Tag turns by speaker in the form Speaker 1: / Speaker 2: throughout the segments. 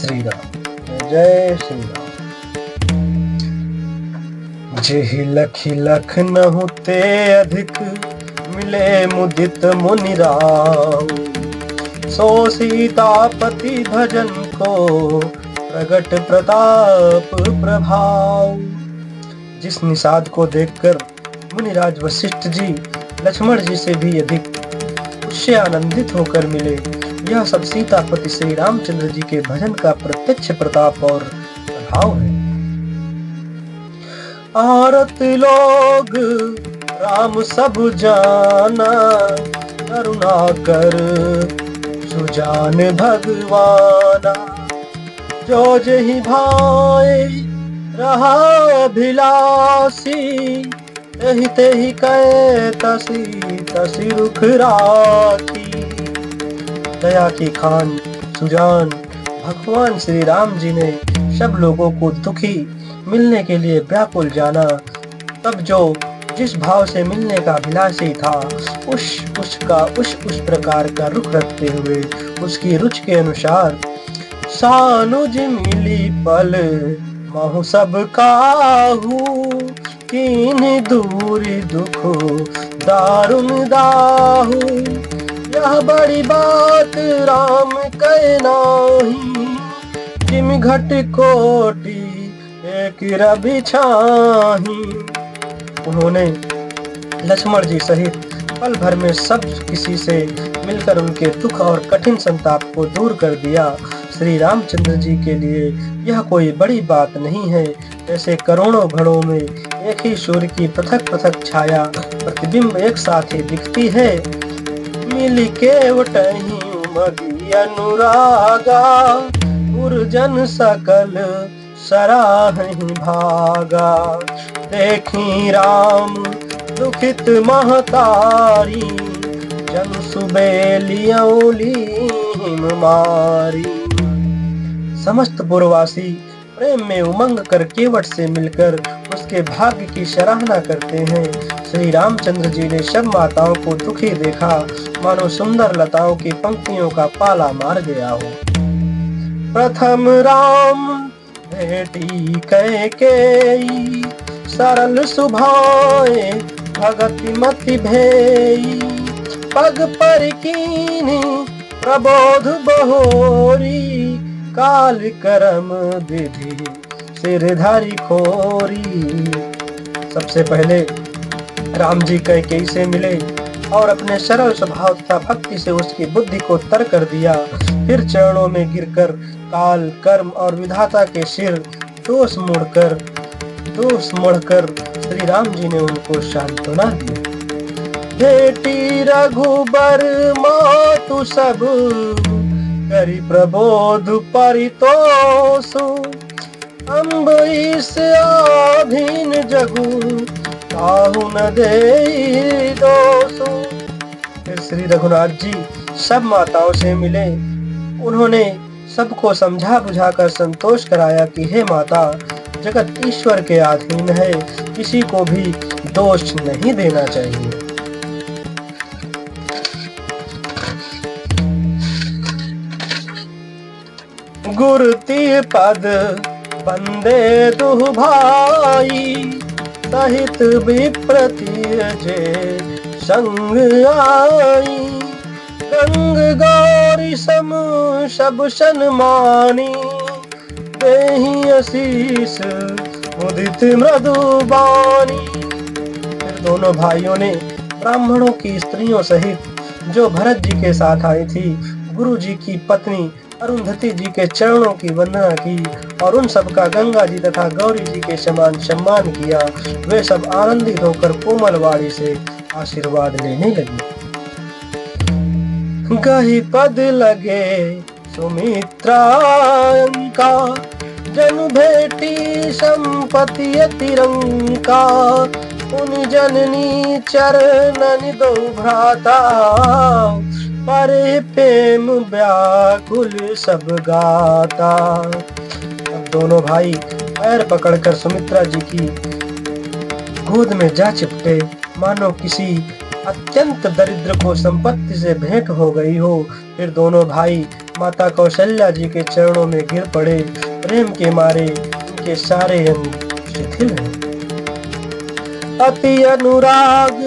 Speaker 1: श्री राम। जय श्री राम। जेहि लखि लख नहु ते अधिक, मिले मुदित मुनि राव। सो सीतापति भजन को, प्रगट प्रताप प्रभाव। जिस निषाद को देखकर मुनिराज वशिष्ठ जी लक्ष्मण जी से भी अधिक उससे आनंदित होकर मिले, यह सब सीतापति श्री रामचंद्र जी के भजन का प्रत्यक्ष प्रताप और प्रभाव है। आरत लोग राम सब जाना, करुणा कर सुजान भगवाना। जो जहि भाए रहा अभिलाषी, तहि तहि कै तसी तसी रुख राखी। दया की खान सुजान भगवान श्री राम जी ने सब लोगों को दुखी मिलने के लिए व्याकुल जाना। तब जो जिस भाव से मिलने का अभिलाषी था, उस प्रकार का रुख रखते हुए उसकी रुचि के अनुसार सानुज मिली पल महु सब काहू। कीन दूरी दुख दारुण दाहू, यह बड़ी बात राम कह नाही। जिम घट कोटि एक रवि छाही। उन्होंने लक्ष्मण जी सहित पल भर में सब किसी से मिलकर उनके दुख और कठिन संताप को दूर कर दिया। श्री रामचंद्र जी के लिए यह कोई बड़ी बात नहीं है। ऐसे करोड़ों घड़ों में एक ही सूर्य की पृथक पृथक छाया प्रतिबिंब एक साथ ही दिखती है। मिल के वटही उमगी अनुरागा, उर्जन सकल सराहि भागा। देखी राम दुखित महतारी, जन सुबेलियौली मारी। समस्त पुरवासी प्रेम में उमंग कर केवट से मिलकर उसके भाग्य की सराहना करते हैं। श्री रामचंद्र जी ने सब माताओं को दुखी देखा, मानो सुंदर लताओं की पंक्तियों का पाला मार गया हो। प्रथम राम भेटी कैकेयी, सरल सुभाए भगति मति भेई। पग पर कीन्ही प्रबोध बहोरी, काल करम विधि सिरधरि खोरी। सबसे पहले राम जी कैकेयी से मिले और अपने सरल स्वभाव तथा भक्ति से उसकी बुद्धि को तर कर दिया। फिर चरणों में गिरकर काल कर्म और विधाता के सिर दोष मोड़कर श्री राम जी ने उनको सांत्वना दी। भेटी रघुबर मातु सब, करि प्रबोध परितोषु। अम्बरीश आधीन जगु, काहू न देई दोषु। फिर श्री रघुनाथ जी सब माताओं से मिले। उन्होंने सबको समझा बुझाकर संतोष कराया कि हे माता, जगत ईश्वर के अधीन है, किसी को भी दोष नहीं देना चाहिए। गुरुति पद बंदे दुह भाई, सहित विप्रति जे संग आई। गंग गौरी सम सब सन्मानी, देहि आशीष मुदित मृदुबानी। फिर दोनों भाइयों ने ब्राह्मणों की स्त्रियों सहित जो भरत जी के साथ आई थी, गुरु जी की पत्नी अरुंधति जी के चरणों की वंदना की और उन सब का गंगा जी तथा गौरी जी के समान सम्मान किया। वे सब आनंदित होकर कोमल वाणी से आशीर्वाद लेने लगे। गहि पद लगे सुमित्रा अंका, जन भेटी संपत्ति तिरंका। उन जननी चरणन दो भ्राता, परे प्रेम व्याकुल सब गाता। अब दोनों भाई पैर पकड़कर सुमित्रा जी की गोद में जा चिपटे, मानो किसी अत्यंत दरिद्र को संपत्ति से भेंट हो गई हो। फिर दोनों भाई माता कौशल्या जी के चरणों में गिर पड़े। प्रेम के मारे उनके सारे अंग शिथिल हैं। अति अनुराग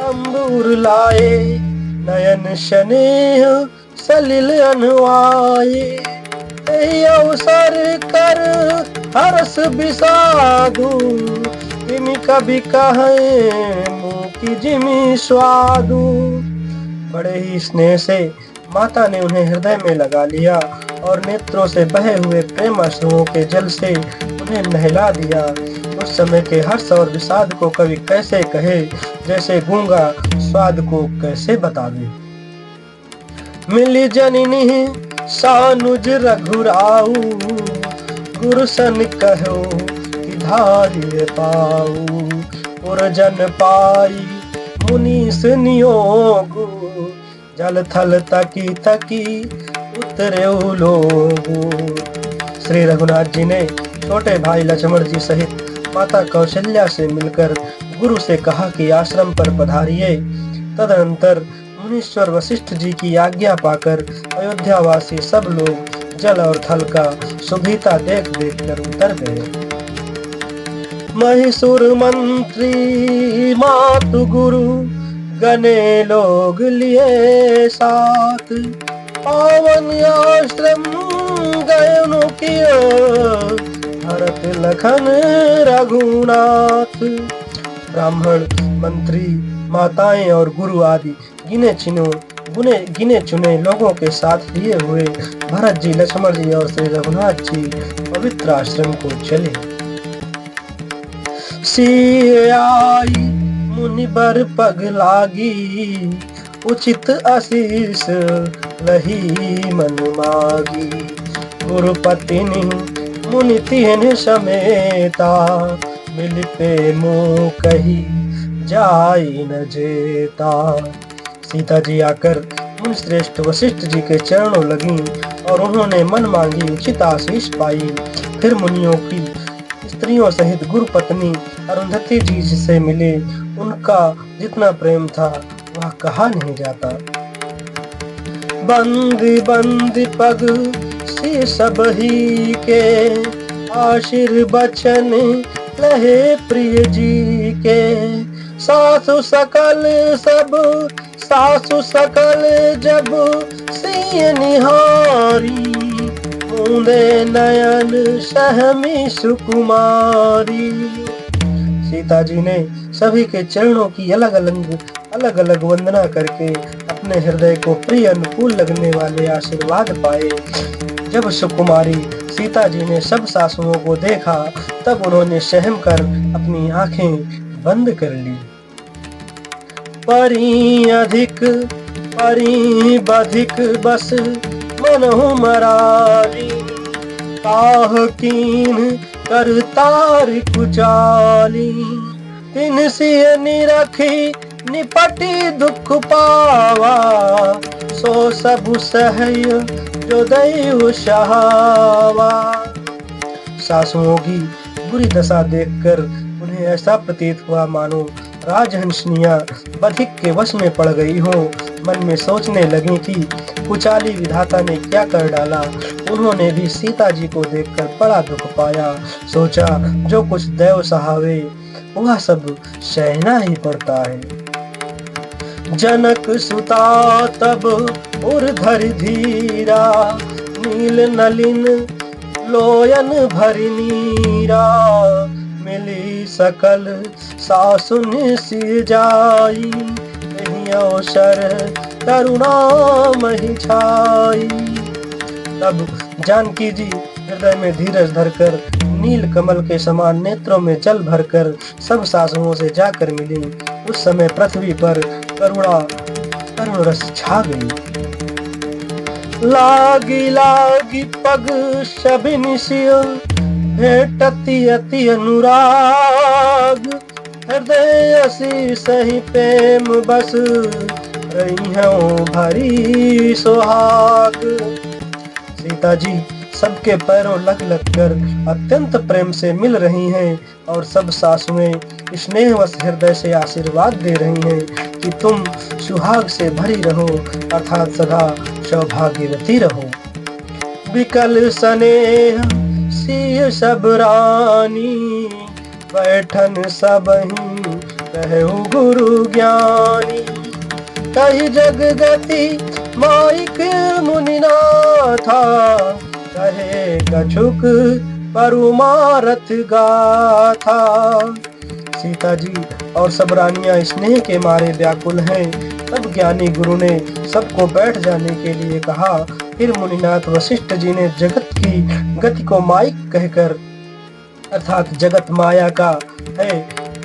Speaker 1: अंबुर लाए, नयन स्नेह सलिल अनुआए। एहि अवसर कर हरस विषादु, तिमि कभी कहे मुँह की जिमि स्वादु। बड़े ही स्नेह से माता ने उन्हें हृदय में लगा लिया और नेत्रों से बहे हुए प्रेम अश्रुओं के जल से उन्हें नहला दिया। उस समय के हर्ष और विषाद को कवि कैसे कहे, जैसे गूंगा स्वाद को कैसे बतावे। मिली जननी सानुज रघुराऊ, गुरुसन कहो कि धार्य पाऊ। पुरजन पाई मुनीस नियोगु, जल थल तकी तकी उतरे लोगु। श्री रघुनाथ जी ने छोटे भाई लक्ष्मण जी सहित माता कौशल्या से मिलकर गुरु से कहा कि आश्रम पर पधारिए। तदनंतर मुनीश्वर वशिष्ठ जी की आज्ञा पाकर अयोध्यावासी सब लोग जल और थल का सुविधा देख देख कर उतर गए। महिषुर मंत्री मातु गुरु, गने लोग लिए साथ। पावन आश्रम गयनु कियो, भरत लखन रघुनाथ। ब्राह्मण, मंत्री, माताएं और गुरु आदि गिने चुने लोगों के साथ लिए हुए भरत जी, लक्ष्मण जी और श्री रघुनाथ जी पवित्र आश्रम को चले। सिय आई मुनि बर पग लागी, उचित आशीष लही मन मागी। गुरुपतिनि मुनि तिन समेता, मिल पे मुँह कही जाई न जेता। सीता जी आकर मुनि श्रेष्ठ वशिष्ठ जी के चरणों लगी और उन्होंने मन मांगी उचित आशीष पाई। फिर मुनियों की स्त्रियों सहित गुरु पत्नी अरुंधति जी से मिले। उनका जितना प्रेम था वह कहा नहीं जाता। बंदी बंदी पग सी सब ही के, आशीर्वचन लहे प्रिय जी के। सासु सकल जब सिय निहारी, मूंदे नयन सहमी सुकुमारी। सीता जी ने सभी के चरणों की अलग अलग वंदना करके अपने हृदय को प्रिय अनुकूल लगने वाले आशीर्वाद पाए। जब सुकुमारी सीता जी ने सब सासुओं को देखा, तब उन्होंने सहम कर अपनी आंखें बंद कर ली। परी बधिक बस मनहु मरारी, ताह कीन कर तार कुचाली। तिन सिय निरखी निपटी दुख पावा, सो सब सहय जो दैव सहावा। सासुओं की बुरी दशा देखकर उन्हें ऐसा प्रतीत हुआ मानो राजहंसनियां बधिक के वश में पड़ गई हो। मन में सोचने लगी कि कुचाली विधाता ने क्या कर डाला। उन्होंने भी सीता जी को देखकर बड़ा दुख पाया। सोचा जो कुछ दैव सहावे वह सब सहना ही पड़ता है। जनक सुता तब उर्धर धीरा, नील नलिन लोयन भरि नीरा। मिली सकल सासुन सिर जाई, नहीं अवसर करुणा मही छाई। तब जानकी जी हृदय में धीरज धरकर नील कमल के समान नेत्रों में जल भरकर सब सासुओं से जाकर मिली। उस समय पृथ्वी पर करुण रस छा गई। लागी पग शबिन सिय, भेटति अति अनुराग। हृदय असी सही प्रेम बस, रही हूँ भरी सुहाग। सीता जी सबके पैरों लग कर अत्यंत प्रेम से मिल रही हैं और सब सासुएं स्नेहवश हृदय से आशीर्वाद दे रही हैं कि तुम सुहाग से भरी रहो, अर्थात सदा सौभाग्यवती रहो। विकल स्नेह सिय सब रानी, बैठन सबहि कहु गुरु ज्ञानी। कही जग गति माइक मुनिनाथा, कहे कछुक परुमारथ गाथा। सीता जी और सब रानियां स्नेह के मारे व्याकुल हैं। तब ज्ञानी गुरु ने सबको बैठ जाने के लिए कहा। फिर मुनिनाथ वशिष्ठ जी ने जगत की गति को माइक कहकर, अर्थात जगत माया का है,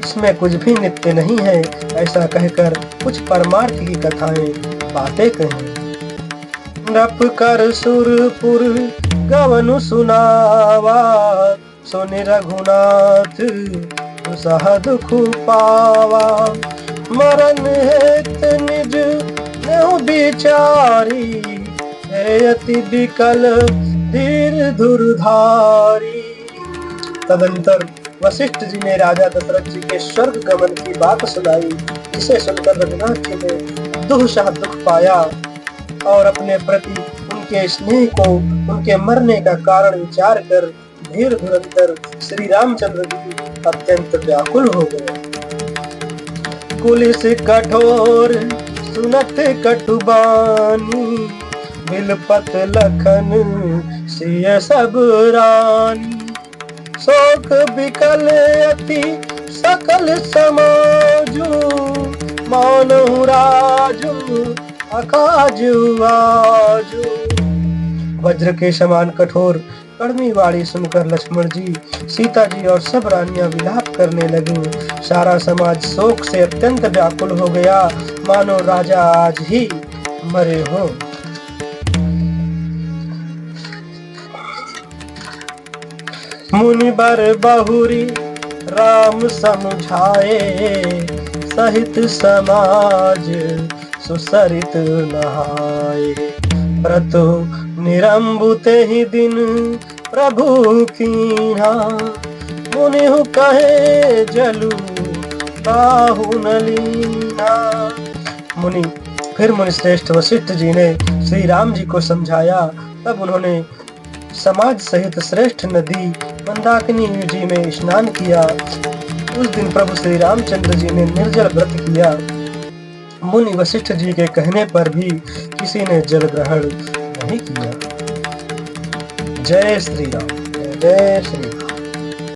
Speaker 1: इसमें कुछ भी नित्य नहीं है, ऐसा कहकर कुछ परमार्थ की कथाएं बातें कही। नप कर सुरपुर गवनु सुनावा, सुनि रघुनाथ सह दुख पावा। मरण हेत निज नेहु बिचारी, अति विकल धीर धुरधारी। तदंतर वशिष्ठ जी ने राजा दशरथ जी के स्वर्ग गमन की बात सुनाई, जिसे सुनकर रघुनाथ जी ने दुःशाह दुख पाया और अपने प्रति उनके स्नेह को, उनके मरने का कारण विचार कर धीर धुरंधर श्री रामचंद्र जी अत्यंत व्याकुल हो गए। कुलिस कठोर सुनत कटुबानी, बिलपत लखन सिय सब रानी। शोक विकल अति सकल समाजु, मानहु राजु अकाजु आजु। वज्र के समान कठोर कड़वी वाणी सुनकर लक्ष्मण जी, सीता जी और सब रानियां विलाप करने लगी। सारा समाज शोक से अत्यंत व्याकुल हो गया, मानो राजा आज ही मरे हो। मुनिबर बहुरी राम समझाए, सहित समाज सुसरित नहाए। व्रत निरंबुते ही दिन प्रभु कीन्हा, मुनिहु कहे जलु काहु न लीना। फिर मुनि श्रेष्ठ वशिष्ठ जी ने श्री राम जी को समझाया। तब उन्होंने समाज सहित श्रेष्ठ नदी मंदाकिनी जी में स्नान किया। उस दिन प्रभु श्री रामचंद्र जी ने निर्जल व्रत किया। मुनि वशिष्ठ जी के कहने पर भी किसी ने जल ग्रहण नहीं किया। जय श्री राम, जय श्री राम।